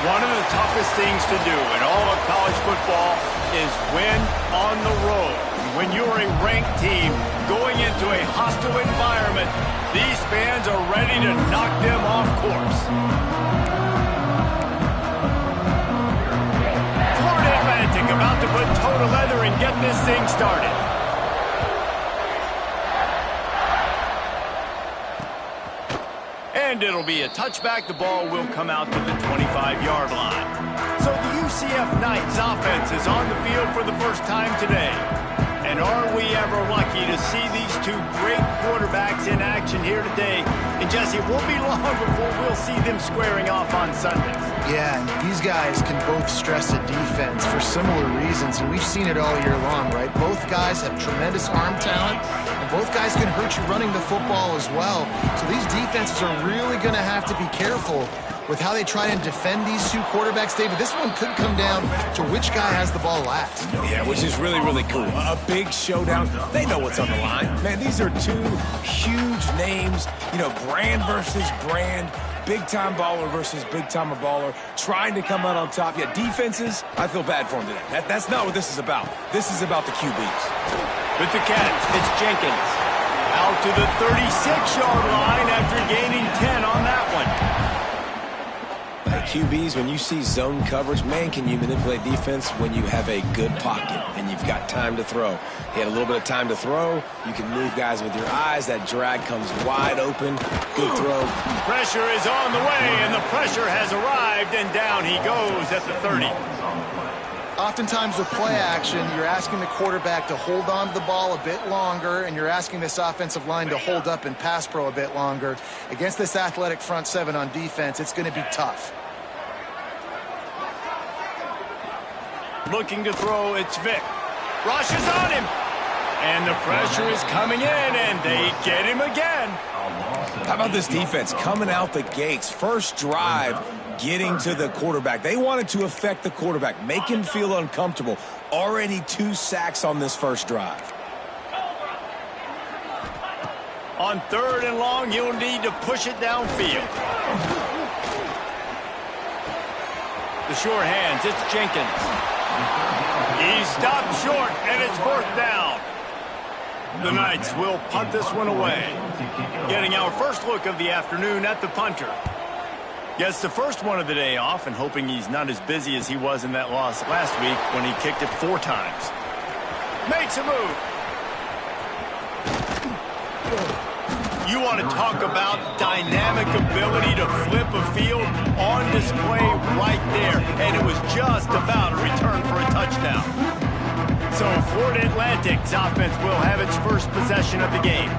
One of the toughest things to do in all of college football is win on the road. When you're a ranked team going into a hostile environment, these fans are ready to knock them off course. Florida Atlantic about to put toe to leather and get this thing started. And it'll be a touchback. The ball will come out to the 25-yard line. So the UCF Knights offense is on the field for the first time today. And are we ever lucky to see these two great quarterbacks in action here today? And Jesse, it won't be long before we'll see them squaring off on Sundays. Yeah, and these guys can both stress a defense for similar reasons, and we've seen it all year long, right? Both guys have tremendous arm talent, and both guys can hurt you running the football as well. So these defenses are really going to have to be careful with how they try and defend these two quarterbacks, David. This one could come down to which guy has the ball last. Yeah, which is really, really cool. A big showdown. They know what's on the line. Man, these are two huge names, you know, brand versus brand, big-time baller versus big-timer baller, trying to come out on top. Yeah, defenses, I feel bad for them today. That's not what this is about. This is about the QBs. With the catch, it's Jenkins. Out to the 36-yard line after gaining 10 on that one. QBs, when you see zone coverage, man, can you manipulate defense when you have a good pocket and you've got time to throw. He had a little bit of time to throw. You can move guys with your eyes. That drag comes wide open. Good throw. Pressure is on the way, and the pressure has arrived, and down he goes at the 30. Oftentimes with play action, you're asking the quarterback to hold on to the ball a bit longer, and you're asking this offensive line to hold up in pass pro a bit longer. Against this athletic front seven on defense, it's going to be tough. Looking to throw, it's Vic. Rush is on him. And the pressure is coming in, and they get him again. How about this defense coming out the gates? First drive, getting to the quarterback. They wanted to affect the quarterback, make him feel uncomfortable. Already 2 sacks on this first drive. On 3rd and long, you'll need to push it downfield. The short hands, it's Jenkins. He stopped short, and it's 4th down. The Knights will punt this one away. Getting our first look of the afternoon at the punter. Gets the first one of the day off, and hoping he's not as busy as he was in that loss last week when he kicked it 4 times. Makes a move. You want to talk about dynamic ability to flip a field on display right there. And it was just about a return for a touchdown. So Florida Atlantic's offense will have its first possession of the game.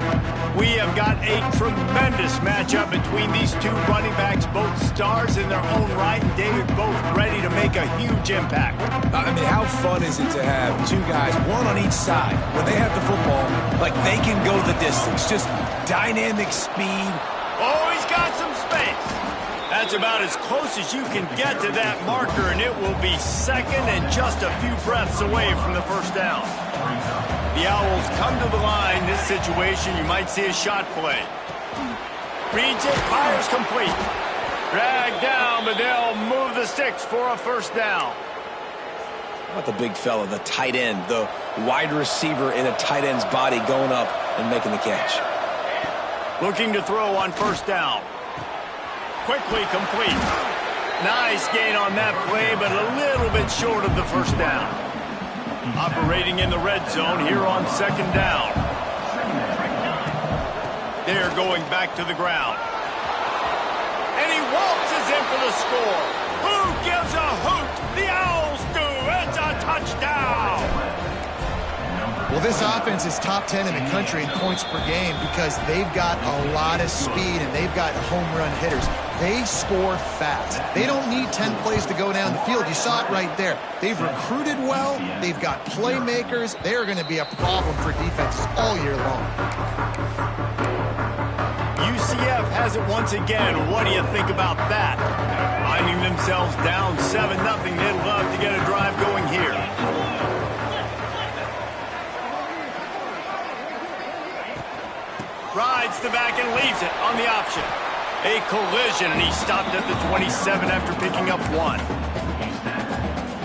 We have got a tremendous matchup between these two running backs, both stars in their own right, and David both ready to make a huge impact. I mean, how fun is it to have 2 guys, one on each side, when they have the football, like they can go the distance, just dynamic speed. Oh, he's got some space. That's about as close as you can get to that marker, and it will be second and just a few breaths away from the first down. The Owls come to the line. This situation, you might see a shot play. Reads it, fires complete. Dragged down, but they'll move the sticks for a first down. How about the big fella, the tight end, the wide receiver in a tight end's body going up and making the catch. Looking to throw on first down. Quickly complete. Nice gain on that play, but a little bit short of the first down. Operating in the red zone here on 2nd down. They're going back to the ground. And he waltzes in for the score. Who gives a hoot? The Owls do. It's a touchdown. Well, this offense is top 10 in the country in points per game because they've got a lot of speed and they've got home run hitters. They score fast. They don't need 10 plays to go down the field. You saw it right there. They've recruited well. They've got playmakers. They're going to be a problem for defenses all year long. UCF has it once again. What do you think about that? Finding themselves down 7-0. They'd love to get a drive going here. Rides the back and leaves it on the option. A collision, and he stopped at the 27 after picking up 1.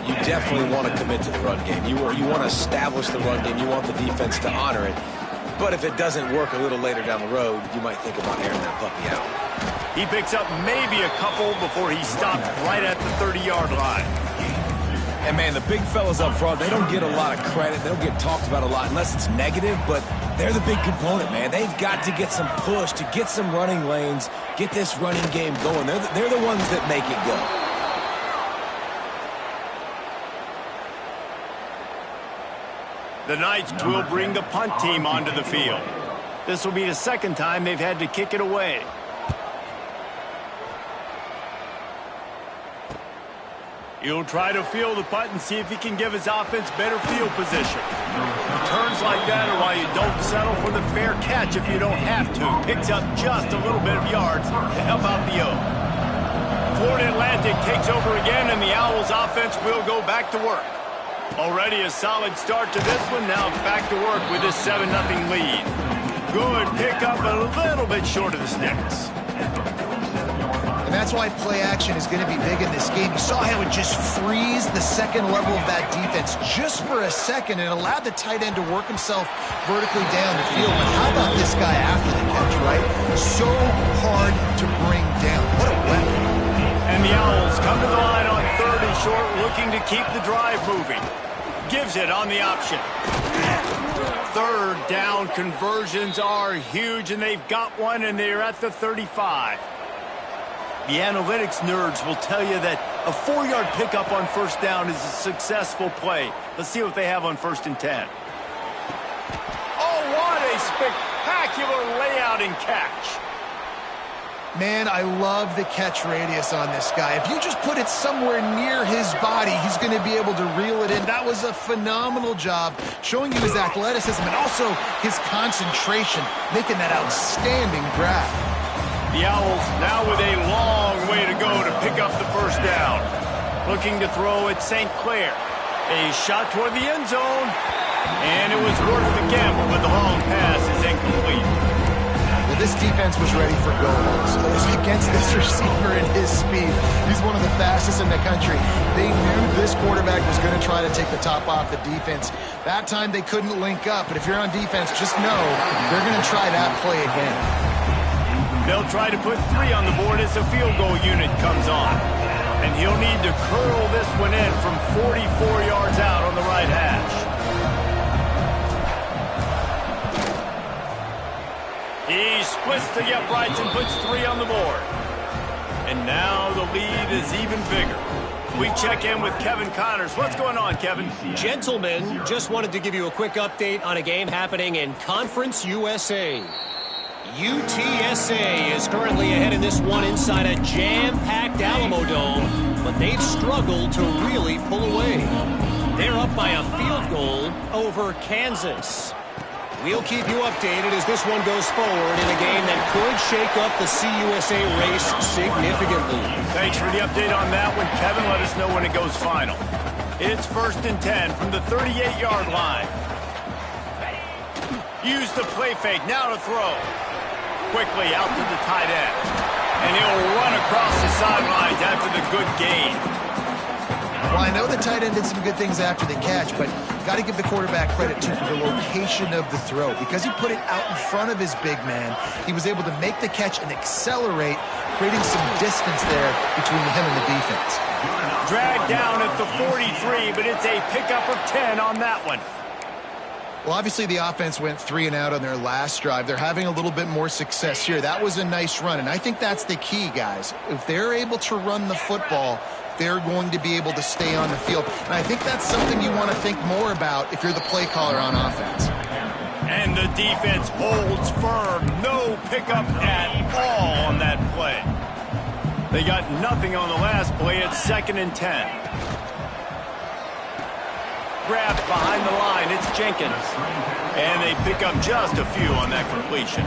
You definitely want to commit to the run game. You want to establish the run game. You want the defense to honor it. But if it doesn't work a little later down the road, you might think about airing that puppy out. He picks up maybe a couple before he stopped right at the 30-yard line. And, man, the big fellas up front, they don't get a lot of credit. They don't get talked about a lot unless it's negative, but they're the big component, man. They've got to get some push, to get some running lanes, get this running game going. They're the ones that make it go. The Knights will bring the punt team onto the field. This will be the second time they've had to kick it away. He'll try to field the punt and see if he can give his offense better field position. Turns like that are why you don't settle for the fair catch if you don't have to. Picks up just a little bit of yards to help out the O. Florida Atlantic takes over again, and the Owls offense will go back to work. Already a solid start to this one. Now it's back to work with this 7-0 lead. Good pickup, a little bit short of the sticks. And that's why play action is going to be big in this game. You saw how it just frees the second level of that defense just for a second and allowed the tight end to work himself vertically down the field. But how about this guy after the catch, right? So hard to bring down. What a weapon. And the Owls come to the line on 3rd and short, looking to keep the drive moving. Gives it on the option. 3rd down conversions are huge, and they've got one, and they're at the 35. The analytics nerds will tell you that a 4-yard pickup on 1st down is a successful play. Let's see what they have on 1st and 10. Oh, what a spectacular layout and catch. Man, I love the catch radius on this guy. If you just put it somewhere near his body, he's going to be able to reel it in. That was a phenomenal job, showing you his athleticism and also his concentration, making that outstanding grab. The Owls now with a long way to go to pick up the 1st down. Looking to throw at St. Clair. A shot toward the end zone, and it was worth the gamble, but the long pass is incomplete. Well, this defense was ready for goals. Against this receiver and his speed, he's one of the fastest in the country. They knew this quarterback was going to try to take the top off the defense. That time they couldn't link up, but if you're on defense, just know they're going to try that play again. They'll try to put 3 on the board as the field goal unit comes on. And he'll need to curl this one in from 44 yards out on the right hash. He splits the uprights and puts 3 on the board. And now the lead is even bigger. We check in with Kevin Connors. What's going on, Kevin? Gentlemen, just wanted to give you a quick update on a game happening in Conference USA. UTSA is currently ahead in this one inside a jam-packed Alamodome, but they've struggled to really pull away. They're up by a field goal over Kansas. We'll keep you updated as this one goes forward in a game that could shake up the CUSA race significantly. Thanks for the update on that one, Kevin. Let us know when it goes final. It's 1st and 10 from the 38-yard line. Use the play fake, now to throw. Quickly out to the tight end. And he'll run across the sidelines after the good gain. Well, I know the tight end did some good things after the catch, but got to give the quarterback credit, too, for the location of the throw. Because he put it out in front of his big man, he was able to make the catch and accelerate, creating some distance there between him and the defense. Dragged down at the 43, but it's a pickup of 10 on that one. Well, obviously the offense went 3 and out on their last drive. They're having a little bit more success here. That was a nice run, and I think that's the key, guys. If they're able to run the football, they're going to be able to stay on the field. And I think that's something you want to think more about if you're the play caller on offense. And the defense holds firm. No pickup at all on that play. They got nothing on the last play. It's 2nd and 10. Grabbed behind the line, it's Jenkins. And they pick up just a few on that completion.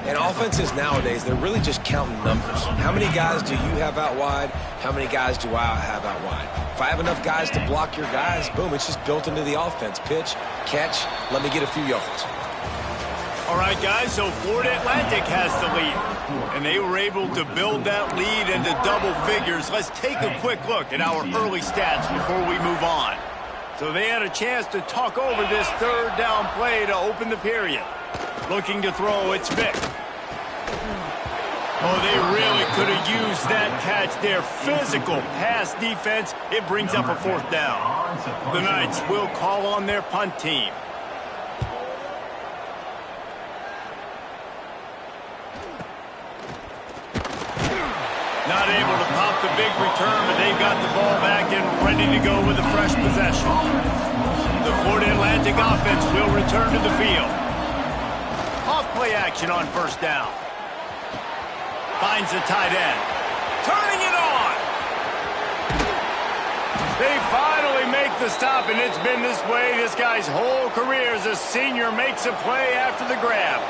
And offenses nowadays, they're really just counting numbers. How many guys do you have out wide? How many guys do I have out wide? If I have enough guys to block your guys, boom, it's just built into the offense. Pitch, catch, let me get a few yards. All right, guys, so Florida Atlantic has the lead, and they were able to build that lead into double figures. Let's take a quick look at our early stats before we move on. So they had a chance to talk over this third down play to open the period. Looking to throw, it's Vic. Oh, they really could have used that catch there. Physical pass defense. It brings up a fourth down. The Knights will call on their punt team. Not able to pop the big return, but they've got the ball back and ready to go with a fresh possession. The Florida Atlantic offense will return to the field. Off play action on first down. Finds the tight end. Turning it on. They finally make the stop, and it's been this way this guy's whole career as a senior makes a play after the grab.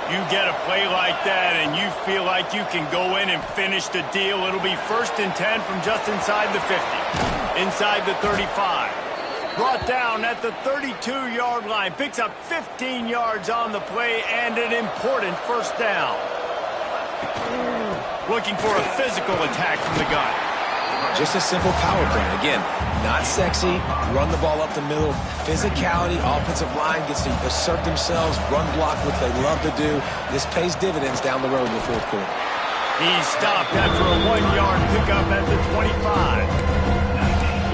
You get a play like that, and you feel like you can go in and finish the deal. It'll be 1st and 10 from just inside the 50. Inside the 35. Brought down at the 32-yard line. Picks up 15 yards on the play and an important first down. Looking for a physical attack from the gun. Just a simple power play. Again, not sexy. Run the ball up the middle. Physicality. Offensive line gets to assert themselves. Run block, which they love to do. This pays dividends down the road in the fourth quarter. He's stopped after a 1-yard pickup at the 25.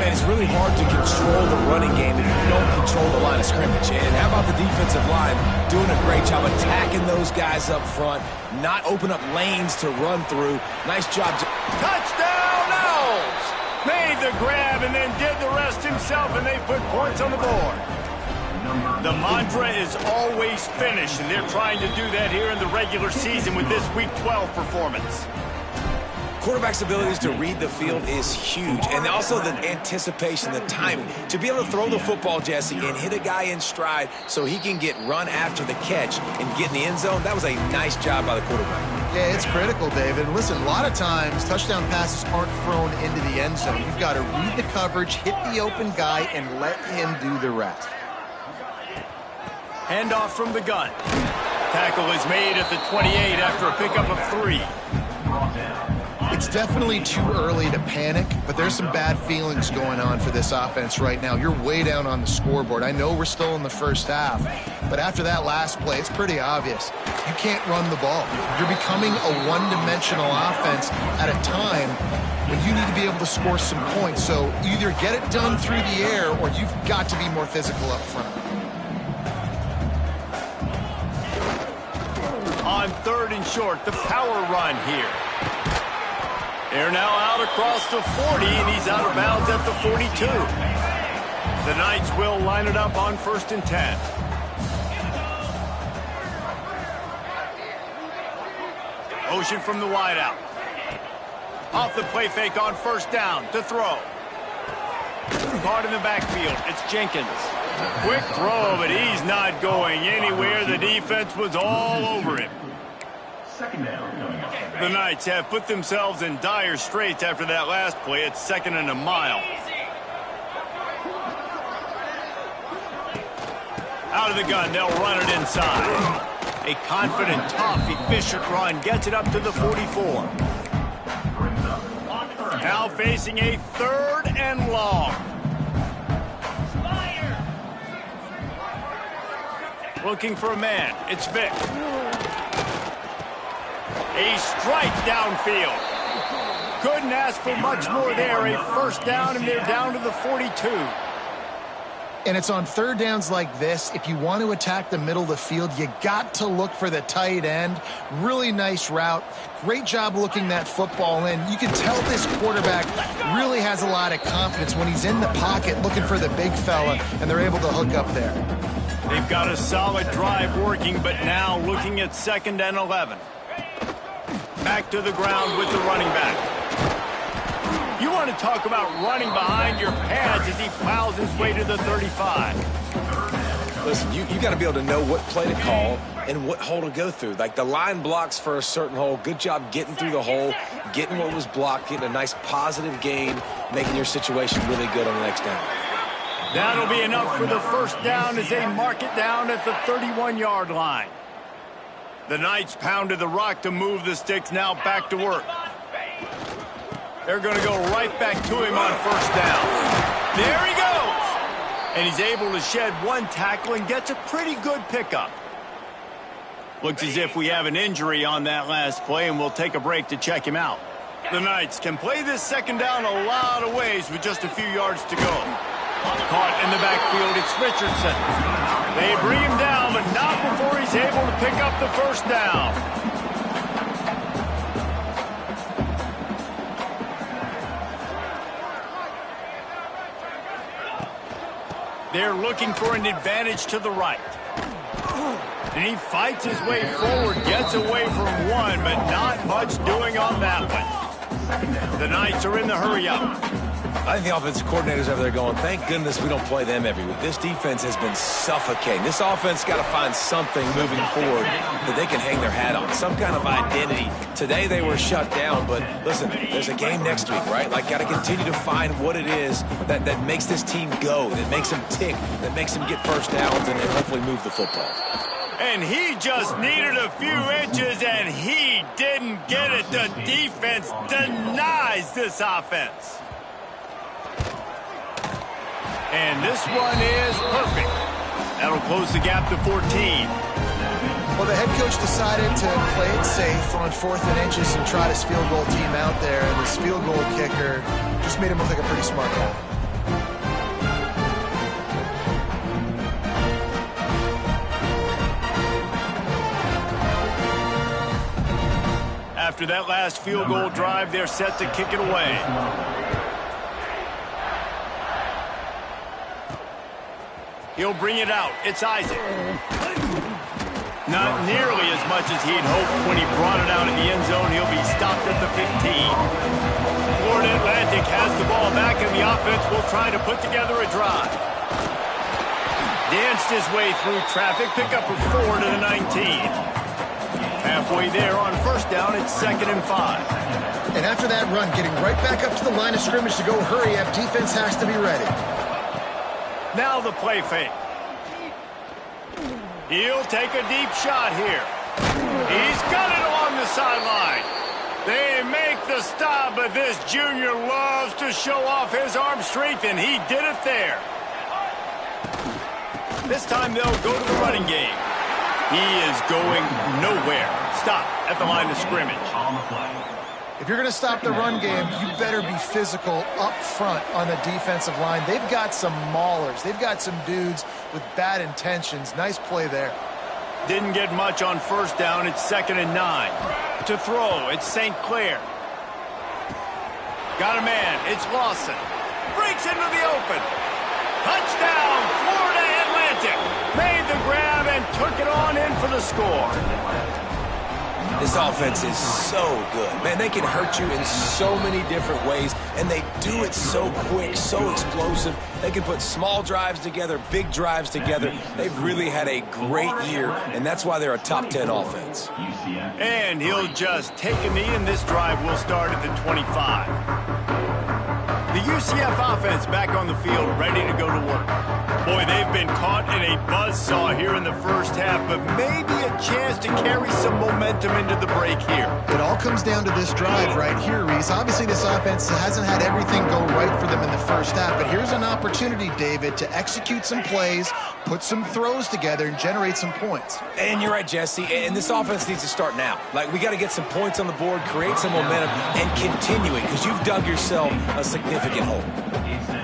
Man, it's really hard to control the running game if you don't control the line of scrimmage. And how about the defensive line doing a great job attacking those guys up front, not open up lanes to run through. Nice job. Touchdown, Owls! Made the grab and then did the rest himself, and they put points on the board. The mantra is always finish, and they're trying to do that here in the regular season with this Week 12 performance. Quarterback's abilities to read the field is huge, and also the anticipation, the timing. To be able to throw the football, Jesse, and hit a guy in stride so he can get run after the catch and get in the end zone, that was a nice job by the quarterback. Yeah, it's critical, David. Listen, a lot of times touchdown passes aren't thrown into the end zone. You've got to read the coverage, hit the open guy, and let him do the rest. Handoff from the gun. Tackle is made at the 28 after a pickup of 3. It's definitely too early to panic, but there's some bad feelings going on for this offense right now. You're way down on the scoreboard. I know we're still in the first half, but after that last play, it's pretty obvious. You can't run the ball. You're becoming a one-dimensional offense at a time when you need to be able to score some points. So either get it done through the air or you've got to be more physical up front. On 3rd and short, the power run here. They're now out across the 40, and he's out of bounds at the 42. The Knights will line it up on 1st and 10. Motion from the wideout. Off the play fake on first down to throw. Caught in the backfield. It's Jenkins. Quick throw, but he's not going anywhere. The defense was all over him. The Knights have put themselves in dire straits after that last play. It's 2nd and a mile. Out of the gun, they'll run it inside. A confident, tough, efficient run gets it up to the 44. Now facing a 3rd and long. Looking for a man. It's Vic. A strike downfield. Couldn't ask for much more there. A first down, and they're down to the 42. And it's on 3rd downs like this. If you want to attack the middle of the field, you got to look for the tight end. Really nice route. Great job looking that football in. You can tell this quarterback really has a lot of confidence when he's in the pocket looking for the big fella, and they're able to hook up there. They've got a solid drive working, but now looking at 2nd and 11. Back to the ground with the running back. You want to talk about running behind your pads as he plows his way to the 35. Listen, you got to be able to know what play to call and what hole to go through. Like the line blocks for a certain hole. Good job getting through the hole, getting what was blocked, getting a nice positive gain, making your situation really good on the next down. That'll be enough for the first down as they mark it down at the 31-yard line. The Knights pounded the rock to move the sticks, now back to work. They're going to go right back to him on first down. There he goes! And he's able to shed one tackle and gets a pretty good pickup. Looks as if we have an injury on that last play, and we'll take a break to check him out. The Knights can play this second down a lot of ways with just a few yards to go. Caught in the backfield, it's Richardson. They bring him down, but not before he's able to pick up the first down. They're looking for an advantage to the right. And he fights his way forward, gets away from one, but not much doing on that one. The Knights are in the hurry up. I think the offensive coordinators over there going, thank goodness we don't play them every week. This defense has been suffocating. This offense got to find something moving forward that they can hang their hat on, some kind of identity. Today they were shut down, but listen, there's a game next week, right? Like, got to continue to find what it is that makes this team go, that makes them tick, that makes them get first downs and hopefully move the football. And he just needed a few inches, and he didn't get it. The defense denies this offense. And this one is perfect. That'll close the gap to 14. Well, the head coach decided to play it safe on 4th and inches and try his field goal team out there, and this field goal kicker just made him look like a pretty smart guy. After that last field goal drive, they're set to kick it away. He'll bring it out. It's Isaac. Not nearly as much as he'd hoped when he brought it out in the end zone. He'll be stopped at the 15. Florida Atlantic has the ball back, and the offense will try to put together a drive. Danced his way through traffic, pick up a 4 to the 19. Halfway there on first down, it's 2nd and 5. And after that run, getting right back up to the line of scrimmage to go hurry up, defense has to be ready. Now the play fake. He'll take a deep shot here. He's got it along the sideline. They make the stop, but this junior loves to show off his arm strength, and he did it there. This time they'll go to the running game. He is going nowhere. Stop at the line of scrimmage. If you're going to stop the run game, you better be physical up front on the defensive line. They've got some maulers. They've got some dudes with bad intentions. Nice play there. Didn't get much on first down. It's 2nd and 9. To throw, it's St. Clair. Got a man. It's Lawson. Breaks into the open. Touchdown, Florida Atlantic. Made the grab and took it on in for the score. This offense is so good. Man, they can hurt you in so many different ways, and they do it so quick, so explosive. They can put small drives together, big drives together. They've really had a great year, and that's why they're a top 10 offense. And he'll just take a knee, and this drive will start at the 25. The UCF offense back on the field, ready to go to work. Boy, they've been caught in a buzzsaw here in the first half, but maybe a chance to carry some momentum into the break here. It all comes down to this drive right here, Reese. Obviously, this offense hasn't had everything go right for them in the first half, but here's an opportunity, David, to execute some plays, put some throws together, and generate some points. And you're right, Jesse, and this offense needs to start now. Like, we got to get some points on the board, create some momentum, and continue it, because you've dug yourself a significant hole.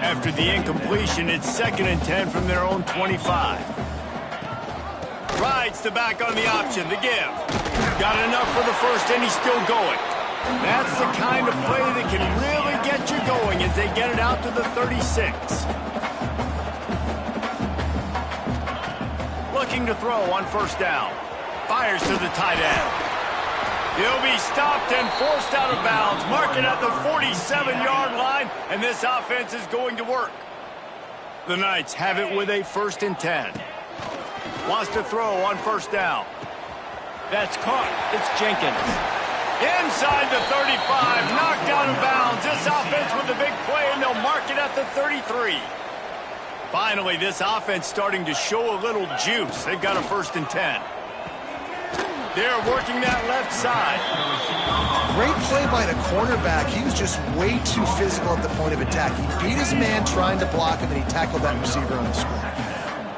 After the incompletion, it's 2nd and 10 from their own 25. Rides the back on the option, the give. Got enough for the first, and he's still going. That's the kind of play that can really get you going as they get it out to the 36. Looking to throw on first down. Fires to the tight end. He'll be stopped and forced out of bounds. Mark it at the 47-yard line, and this offense is going to work. The Knights have it with a 1st and 10. Wants to throw on first down. That's caught. It's Jenkins. Inside the 35, knocked out of bounds. This offense with a big play, and they'll mark it at the 33. Finally, this offense starting to show a little juice. They've got a 1st and 10. They're working that left side. Great play by the cornerback. He was just way too physical at the point of attack. He beat his man trying to block him, and he tackled that receiver on the screen.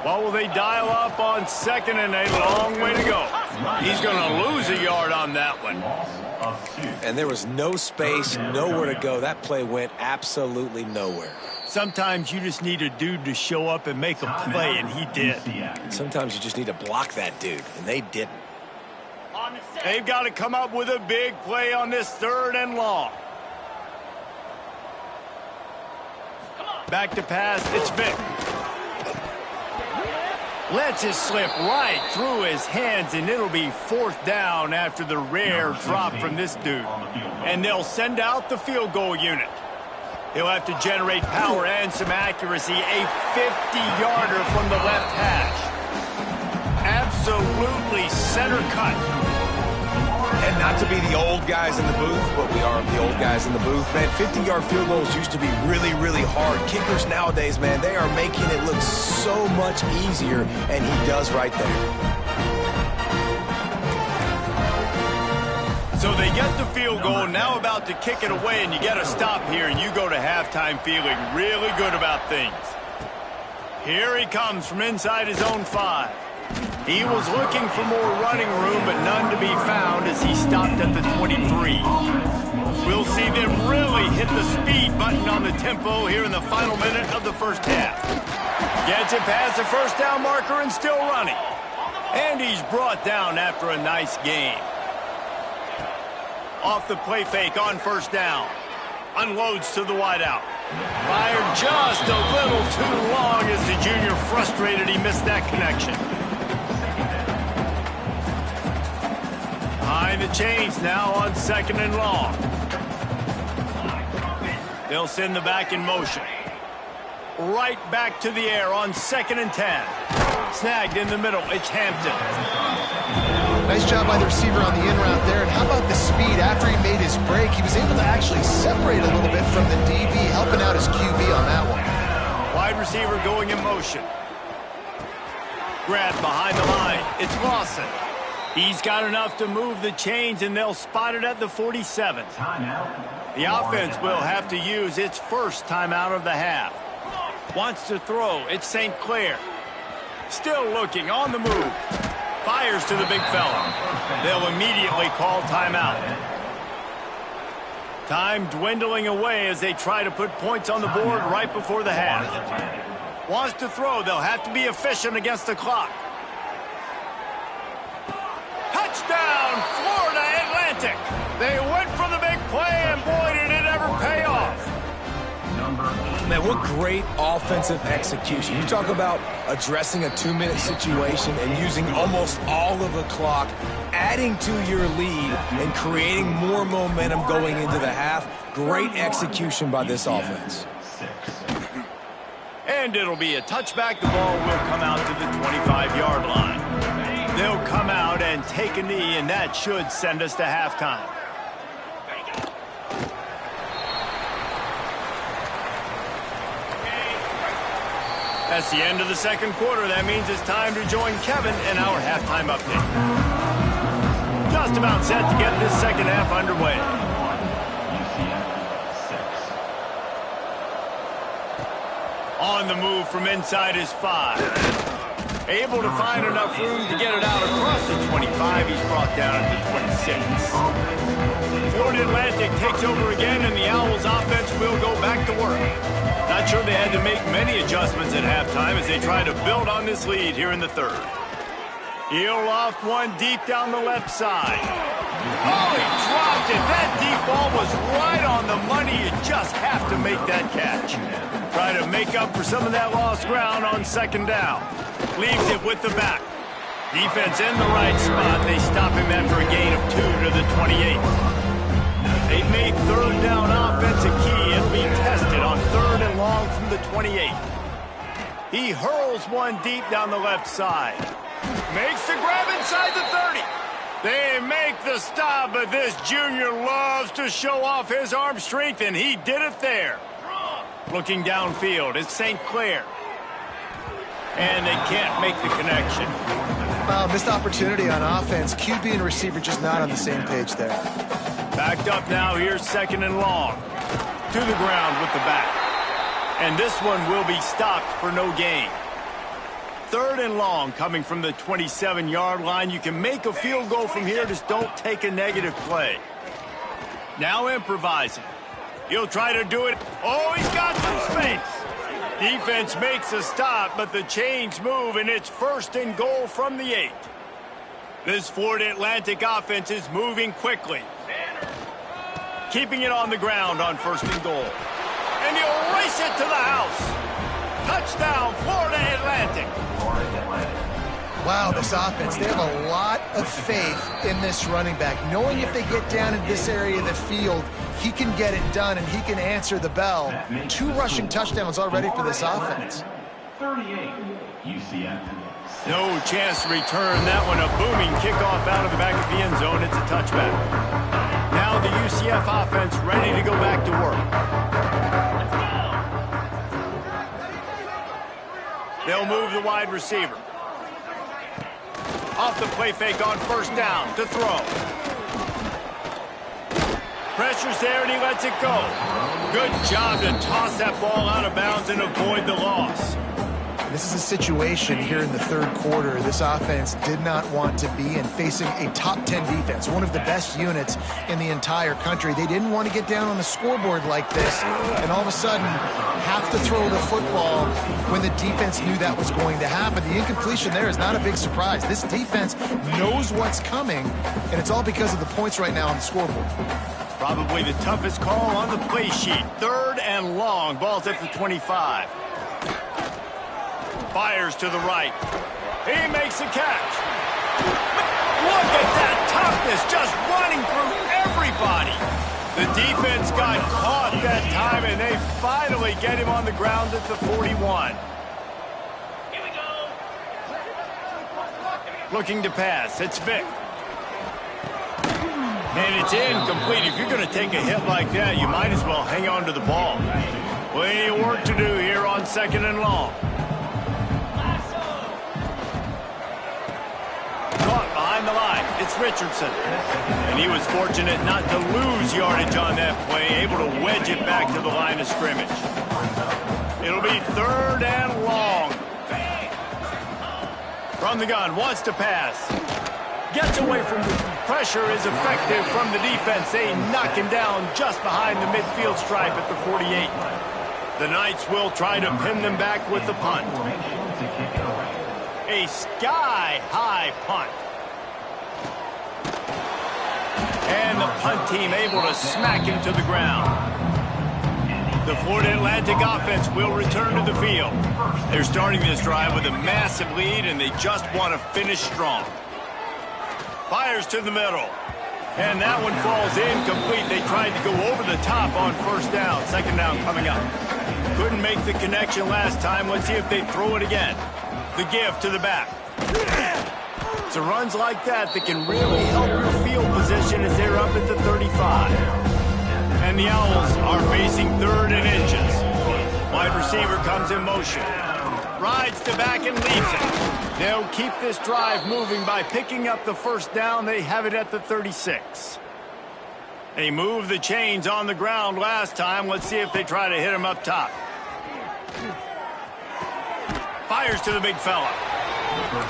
Well, will they dial up on second and a long way to go? He's going to lose a yard on that one. And there was no space, nowhere to go. That play went absolutely nowhere. Sometimes you just need a dude to show up and make a play, and he did. Sometimes you just need to block that dude, and they didn't. They've got to come up with a big play on this third and long. Back to pass, it's Vic. Lets it slip right through his hands, and it'll be fourth down after the rare drop from this dude. And they'll send out the field goal unit. He'll have to generate power and some accuracy. A 50-yarder from the left hash. Absolutely center cut. And not to be the old guys in the booth, but we are the old guys in the booth. Man, 50-yard field goals used to be really, really hard. Kickers nowadays, man, they are making it look so much easier, and he does right there. So they get the field goal, now about to kick it away, and you got to stop here, and you go to halftime feeling really good about things. Here he comes from inside his own 5. He was looking for more running room, but none to be found as he stopped at the 23. We'll see them really hit the speed button on the tempo here in the final minute of the first half. Gets it past the first down marker and still running. And he's brought down after a nice gain. Off the play fake on first down. Unloads to the wideout. Fired just a little too long as the junior frustrated he missed that connection. Behind the chains now on second and long. They'll send the back in motion. Right back to the air on second and 10. Snagged in the middle. It's Hampton. Nice job by the receiver on the in route there. And how about the speed? After he made his break, he was able to actually separate a little bit from the DB, helping out his QB on that one. Wide receiver going in motion. Grab behind the line. It's Lawson. He's got enough to move the chains, and they'll spot it at the 47. The offense will have to use its first timeout of the half. Wants to throw. It's St. Clair. Still looking on the move. Fires to the big fella. They'll immediately call timeout. Time dwindling away as they try to put points on the board right before the half. Wants to throw. They'll have to be efficient against the clock. Touchdown, Florida Atlantic. They went for the big play, and boy, did it ever pay off. Man, what great offensive execution. You talk about addressing a 2-minute situation and using almost all of the clock, adding to your lead, and creating more momentum going into the half. Great execution by this offense. And it'll be a touchback. The ball will come out to the 25-yard line. They'll come out and take a knee, and that should send us to halftime. That's the end of the second quarter. That means it's time to join Kevin in our halftime update. Just about set to get this second half underway. On the move from inside his 5. Able to find enough room to get it out across the 25. He's brought down at the 26. Florida Atlantic takes over again, and the Owls offense will go back to work. Not sure they had to make many adjustments at halftime as they try to build on this lead here in the third. He'll loft one deep down the left side. Oh, he dropped it. That deep ball was right on the money. You just have to make that catch. Try to make up for some of that lost ground on second down. Leaves it with the back. Defense in the right spot. They stop him after a gain of 2 to the 28. They've made third down offense a key. It'll be tested on third and long from the 28. He hurls one deep down the left side. Makes the grab inside the 30. They make the stop, but this junior loves to show off his arm strength, and he did it there. Looking downfield, it's St. Clair. And they can't make the connection. Missed opportunity on offense. QB and receiver just not on the same page there. Backed up now. Here's 2nd and long. To the ground with the back. And this one will be stopped for no gain. 3rd and long coming from the 27-yard line. You can make a field goal from here. Just don't take a negative play. Now improvising. He'll try to do it. Oh, he's got some space. Defense makes a stop, but the chains move, and it's 1st and goal from the 8. This Florida Atlantic offense is moving quickly. Keeping it on the ground on 1st and goal. And he'll race it to the house. Touchdown, Florida Atlantic. Wow, this offense, they have a lot of faith in this running back. Knowing if they get down in this area of the field, he can get it done and he can answer the bell. 2 rushing touchdowns already for this offense. 38, UCF. No chance to return that one. A booming kickoff out of the back of the end zone. It's a touchback. Now the UCF offense ready to go back to work. They'll move the wide receiver. Off the play fake on 1st down to throw. Pressure's there and he lets it go. Good job to toss that ball out of bounds and avoid the loss. This is a situation here in the 3rd quarter this offense did not want to be in, facing a top 10 defense, one of the best units in the entire country. They didn't want to get down on the scoreboard like this and all of a sudden have to throw the football when the defense knew that was going to happen. The incompletion there is not a big surprise. This defense knows what's coming, and it's all because of the points right now on the scoreboard. Probably the toughest call on the play sheet. 3rd and long. Ball's at the 25. Fires to the right. He makes a catch. Look at that toughness, just running through everybody. The defense got caught that time, and they finally get him on the ground at the 41. Here we go. Looking to pass. It's Vic. And it's incomplete. If you're going to take a hit like that, you might as well hang on to the ball. Plenty of work to do here on 2nd and long. Behind the line, it's Richardson. And he was fortunate not to lose yardage on that play, able to wedge it back to the line of scrimmage. It'll be 3rd and long. From the gun, wants to pass. Gets away from the pressure, is effective from the defense. They knock him down just behind the midfield stripe at the 48. The Knights will try to pin them back with the punt. A sky-high punt. And the punt team able to smack him to the ground. The Florida Atlantic offense will return to the field. They're starting this drive with a massive lead, and they just want to finish strong. Fires to the middle. And that one falls incomplete. They tried to go over the top on 1st down. 2nd down coming up. Couldn't make the connection last time. Let's see if they throw it again. The give to the back. It's runs like that can really help your field position as they're up at the 35. And the Owls are facing 3rd and inches. Wide receiver comes in motion. Rides to back and leaves it. They'll keep this drive moving by picking up the 1st down. They have it at the 36. They moved the chains on the ground last time. Let's see if they try to hit him up top. Fires to the big fella.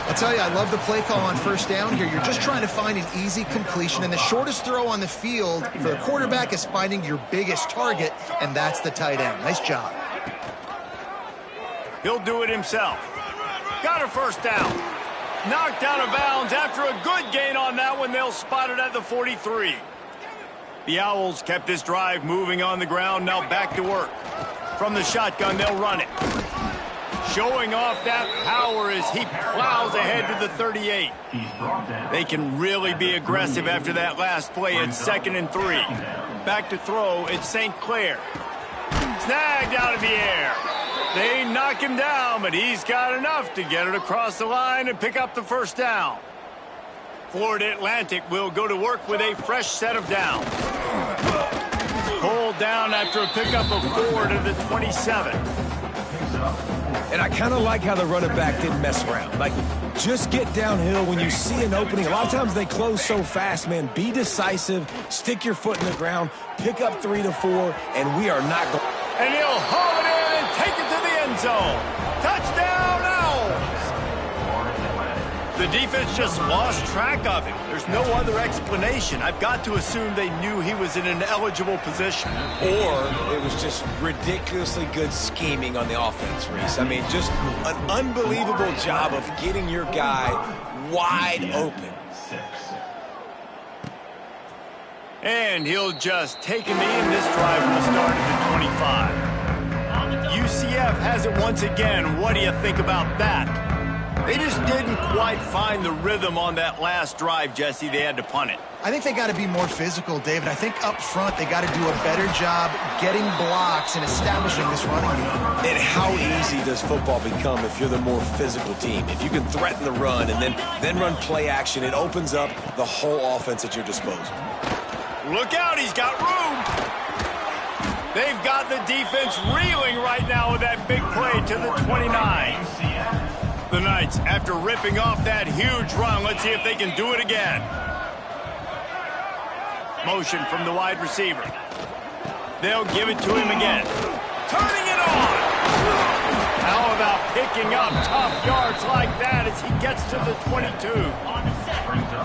I'll tell you, I love the play call on 1st down here. You're just trying to find an easy completion, and the shortest throw on the field for the quarterback is finding your biggest target, and that's the tight end. Nice job. He'll do it himself. Got a 1st down. Knocked out of bounds after a good gain on that one. They'll spot it at the 43. The Owls kept this drive moving on the ground. Now back to work. From the shotgun, they'll run it. Showing off that power as he plows ahead to the 38. They can really be aggressive after that last play. It's 2nd and 3. Back to throw. It's St. Clair. Snagged out of the air. They knock him down, but he's got enough to get it across the line and pick up the 1st down. Florida Atlantic will go to work with a fresh set of downs. Pulled down after a pickup of 4 to the 27. And I kind of like how the running back didn't mess around. Like, just get downhill when you see an opening. A lot of times they close so fast, man. Be decisive, stick your foot in the ground, pick up 3 to 4, and we are not going. And he'll haul it in and take it to the end zone. Touchdown, Owls! The defense just lost track of him. There's no other explanation. I've got to assume they knew he was in an eligible position. Or it was just ridiculously good scheming on the offense, Reese. I mean, just an unbelievable job of getting your guy wide open. And he'll just take him in. This drive will start at the 25. UCF has it once again. What do you think about that? They just didn't quite find the rhythm on that last drive, Jesse. They had to punt it. I think they got to be more physical, David. I think up front they got to do a better job getting blocks and establishing this running game. And how easy does football become if you're the more physical team? If you can threaten the run and then run play action, it opens up the whole offense at your disposal. Look out, he's got room. They've got the defense reeling right now with that big play to the 29. The Knights, after ripping off that huge run, let's see if they can do it again. Motion from the wide receiver. They'll give it to him again. Turning it on! How about picking up tough yards like that as he gets to the 22?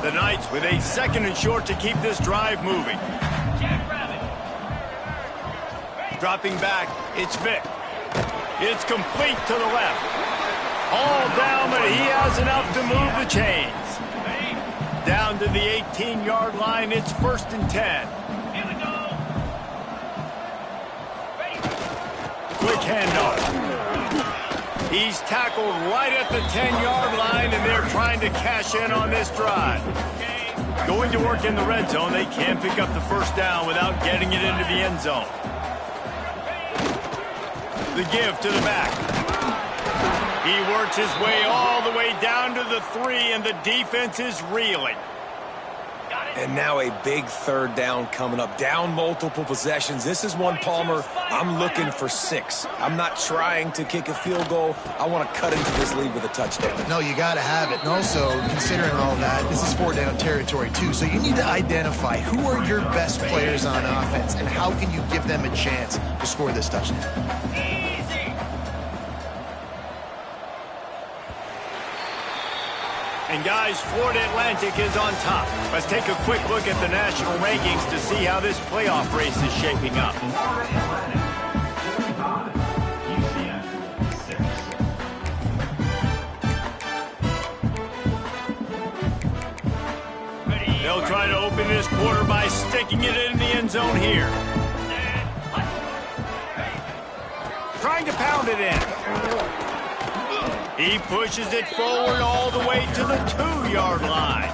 The Knights with a 2nd and short to keep this drive moving. Dropping back, it's Vick. It's complete to the left. All down, but he has enough to move the chains. Down to the 18-yard line, it's 1st and 10. Here we go. Quick handoff. He's tackled right at the 10-yard line, and they're trying to cash in on this drive. Going to work in the red zone, they can pick up the 1st down without getting it into the end zone. The give to the back. He works his way all the way down to the 3, and the defense is reeling. And now a big 3rd down coming up. Down multiple possessions. This is one, Palmer, I'm looking for 6. I'm not trying to kick a field goal. I want to cut into this lead with a touchdown. No, you got to have it. And also, considering all that, this is 4-down territory, too. So you need to identify who are your best players on offense and how can you give them a chance to score this touchdown. And guys, Florida Atlantic is on top. Let's take a quick look at the national rankings to see how this playoff race is shaping up. They'll try to open this quarter by sticking it in the end zone here. Trying to pound it in. He pushes it forward all the way to the 2-yard line.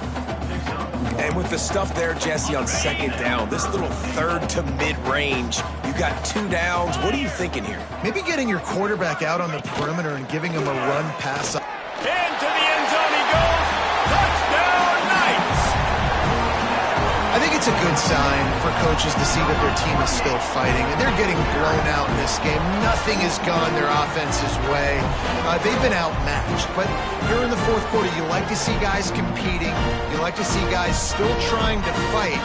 And with the stuff there, Jesse, on 2nd down, this little 3rd to mid-range, you got 2 downs. What are you thinking here? Maybe getting your quarterback out on the perimeter and giving him a run pass. Into the end zone he goes. Touchdown, Knights! I think it's a good sign for coaches to see that their team is still fighting. They're getting blown out in this game. Nothing has gone their offense's way. They've been outmatched. But here in the 4th quarter, you like to see guys competing. You like to see guys still trying to fight.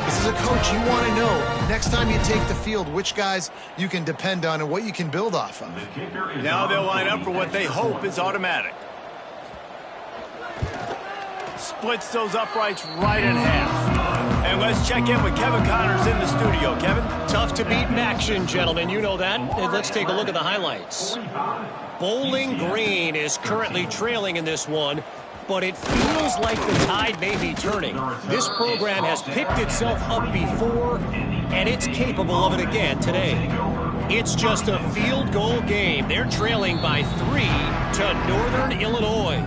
This is a coach, you want to know, next time you take the field, which guys you can depend on and what you can build off of. Now they'll line up for what they hope is automatic. Splits those uprights right in half. And let's check in with Kevin Connors in the studio. Kevin? Tough to beat in action, gentlemen. You know that. And let's take a look at the highlights. Bowling Green is currently trailing in this one, but it feels like the tide may be turning. This program has picked itself up before, and it's capable of it again today. It's just a field goal game. They're trailing by 3 to Northern Illinois.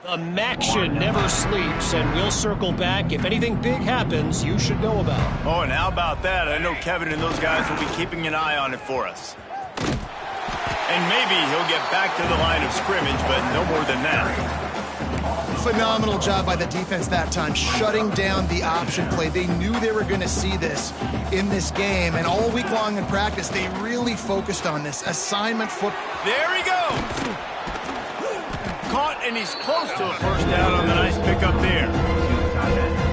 The Maction never sleeps, and we'll circle back. If anything big happens, you should know about. Oh, and how about that? I know Kevin and those guys will be keeping an eye on it for us. And maybe he'll get back to the line of scrimmage, but no more than that. Phenomenal job by the defense that time, shutting down the option play. They knew they were going to see this in this game, and all week long in practice, they really focused on this assignment football. There he goes! Caught, and he's close to a first down on the nice pickup there.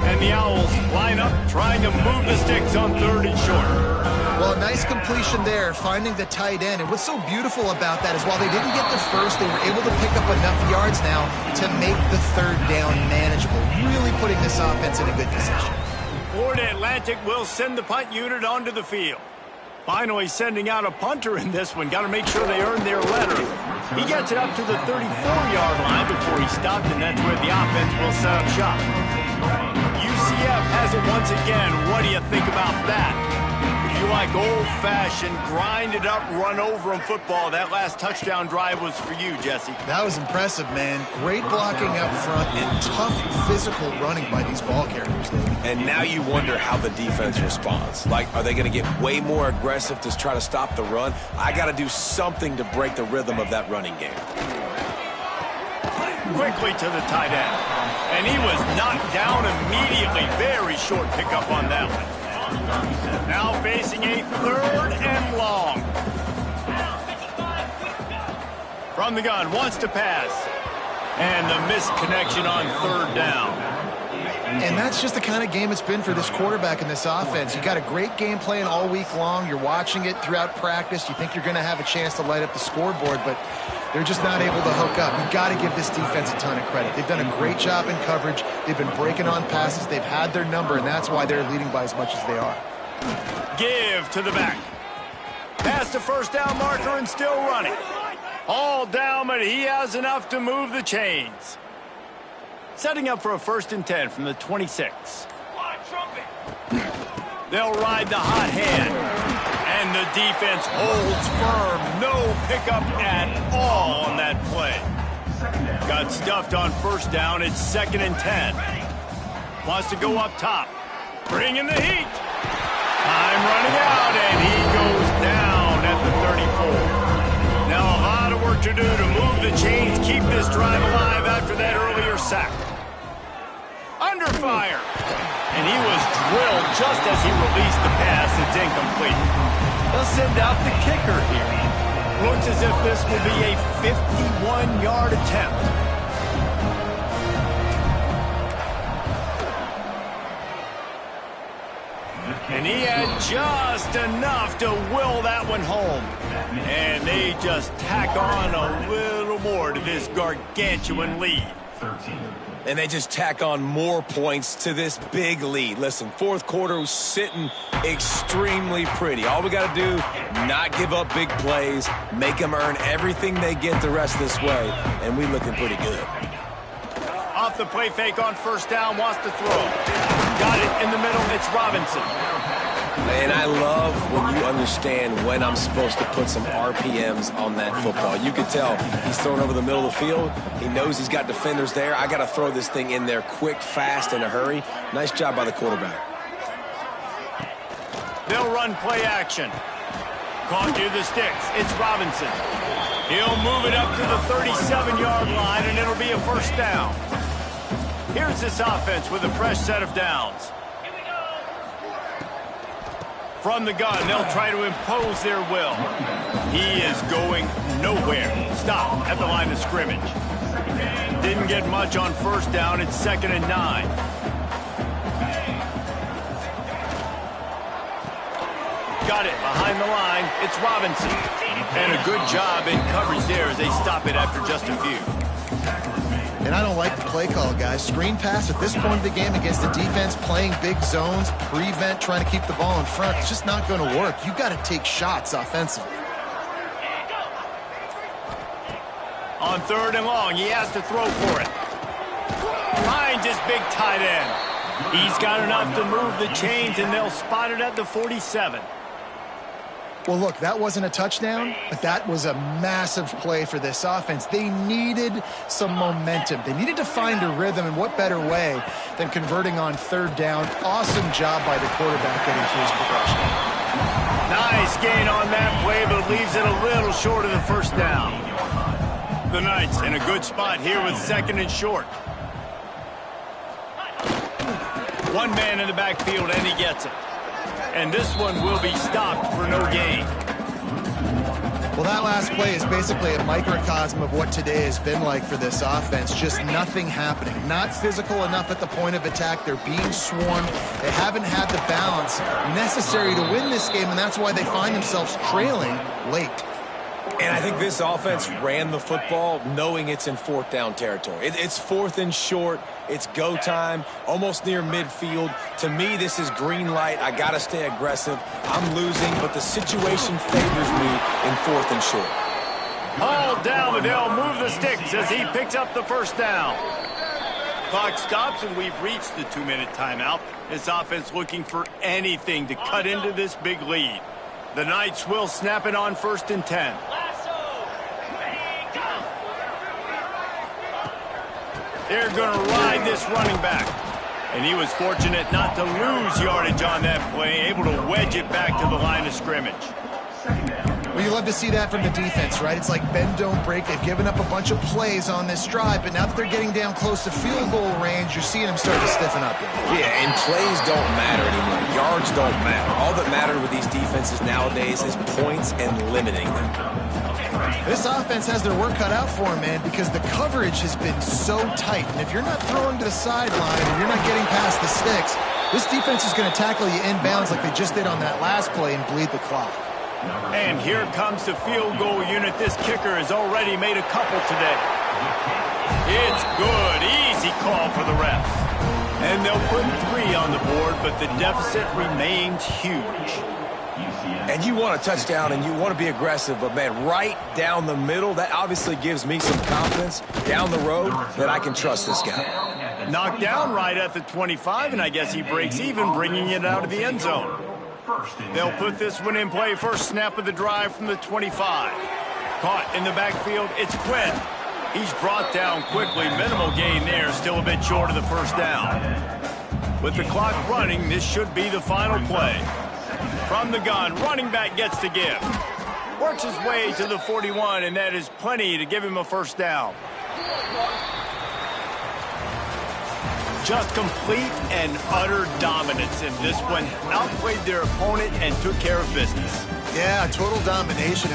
And the Owls line up, trying to move the sticks on 3rd and short. Well, a nice completion there, finding the tight end. And what's so beautiful about that is while they didn't get the first, they were able to pick up enough yards now to make the 3rd down manageable, really putting this offense in a good position. Florida Atlantic will send the punt unit onto the field. Finally sending out a punter in this one. Got to make sure they earn their letter. He gets it up to the 34-yard line before he stopped, and that's where the offense will set up shop. UCF has it once again. What do you think about that? If you like old-fashioned, grind-it-up, run-over-'em football, that last touchdown drive was for you, Jesse. That was impressive, man. Great blocking up front and tough physical running by these ball carriers, David. And now you wonder how the defense responds. Like, are they going to get way more aggressive to try to stop the run? I got to do something to break the rhythm of that running game. Quickly to the tight end. And he was knocked down immediately. Very short pickup on that one. Now facing a 3rd and long. From the gun, wants to pass. And the missed connection on 3rd down. And that's just the kind of game it's been for this quarterback in this offense. You got a great game plan all week long. You're watching it throughout practice. You think you're going to have a chance to light up the scoreboard, but they're just not able to hook up. You've got to give this defense a ton of credit. They've done a great job in coverage. They've been breaking on passes. They've had their number, and that's why they're leading by as much as they are. Give to the back. Past the first down marker and still running. All down, but he has enough to move the chains. Setting up for a 1st and 10 from the 26. They'll ride the hot hand. And the defense holds firm. No pickup at all on that play. Got stuffed on 1st down. It's 2nd and 10. Wants to go up top. Bring in the heat. Time running out, and he goes down at the 34. Now a lot of work to do to move the chains, keep this drive alive after that earlier sack. Under fire. And he was drilled just as he released the pass. It's incomplete. They'll send out the kicker here. Looks as if this will be a 51-yard attempt. And he had just enough to will that one home. And they just tack on a little more to this gargantuan lead. And they just tack on more points to this big lead. Listen, 4th quarter was sitting extremely pretty. All we got to do, not give up big plays, make them earn everything they get the rest of this way, and we looking pretty good. Off the play fake on 1st down, wants to throw. Got it in the middle, it's Robinson. And I love when you understand when I'm supposed to put some RPMs on that football. You can tell he's throwing over the middle of the field. He knows he's got defenders there. I got to throw this thing in there quick, fast, in a hurry. Nice job by the quarterback. They'll run play action. Caught near the sticks. It's Robinson. He'll move it up to the 37-yard line, and it'll be a 1st down. Here's this offense with a fresh set of downs. From the gun, they'll try to impose their will. He is going nowhere. Stop at the line of scrimmage. Didn't get much on 1st down. It's 2nd and 9. Got it behind the line. It's Robinson. And a good job in coverage there as they stop it after just a few. And I don't like the play call, guys. Screen pass at this point of the game against the defense playing big zones, prevent, trying to keep the ball in front. It's just not going to work. You've got to take shots offensively. On 3rd and long, he has to throw for it. Finds his big tight end. He's got enough to move the chains, and they'll spot it at the 47. Well, look, that wasn't a touchdown, but that was a massive play for this offense. They needed some momentum. They needed to find a rhythm, and what better way than converting on 3rd down. Awesome job by the quarterback getting through his progression. Nice gain on that play, but leaves it a little short of the 1st down. The Knights in a good spot here with 2nd and short. One man in the backfield, and he gets it. And this one will be stopped for no gain. Well, that last play is basically a microcosm of what today has been like for this offense. Just nothing happening. Not physical enough at the point of attack. They're being swarmed. They haven't had the balance necessary to win this game, and that's why they find themselves trailing late. And I think this offense ran the football knowing it's in fourth down territory. It's fourth and short. It's go time, almost near midfield. To me, this is green light. I got to stay aggressive. I'm losing, but the situation favors me in fourth and short. Hauled down, but they'll move the sticks as he picks up the first down. Clock stops, and we've reached the 2-minute timeout. This offense looking for anything to cut into this big lead. The Knights will snap it on 1st and 10. They're going to ride this running back. And he was fortunate not to lose yardage on that play, able to wedge it back to the line of scrimmage. Well, you love to see that from the defense, right? It's like bend, don't break. They've given up a bunch of plays on this drive, but now that they're getting down close to field goal range, you're seeing them start to stiffen up. Yeah, and plays don't matter anymore. Yards don't matter. All that matters with these defenses nowadays is points and limiting them. This offense has their work cut out for them, man, because the coverage has been so tight. And if you're not throwing to the sideline and you're not getting past the sticks, this defense is going to tackle you inbounds like they just did on that last play and bleed the clock. And here comes the field goal unit. This kicker has already made a couple today. It's good. Easy call for the refs. And they'll put 3 on the board, but the deficit remains huge. And you want a touchdown and you want to be aggressive, but, man, right down the middle, that obviously gives me some confidence down the road that I can trust this guy. Knocked down right at the 25, and I guess he breaks even, bringing it out of the end zone. They'll put this one in play. First snap of the drive from the 25. Caught in the backfield, it's Quinn. He's brought down quickly. Minimal gain there, still a bit short of the first down. With the clock running, this should be the final play. From the gun, running back gets to give. Works his way to the 41, and that is plenty to give him a first down. Just complete and utter dominance in this one. Outplayed their opponent and took care of business. Yeah, total domination.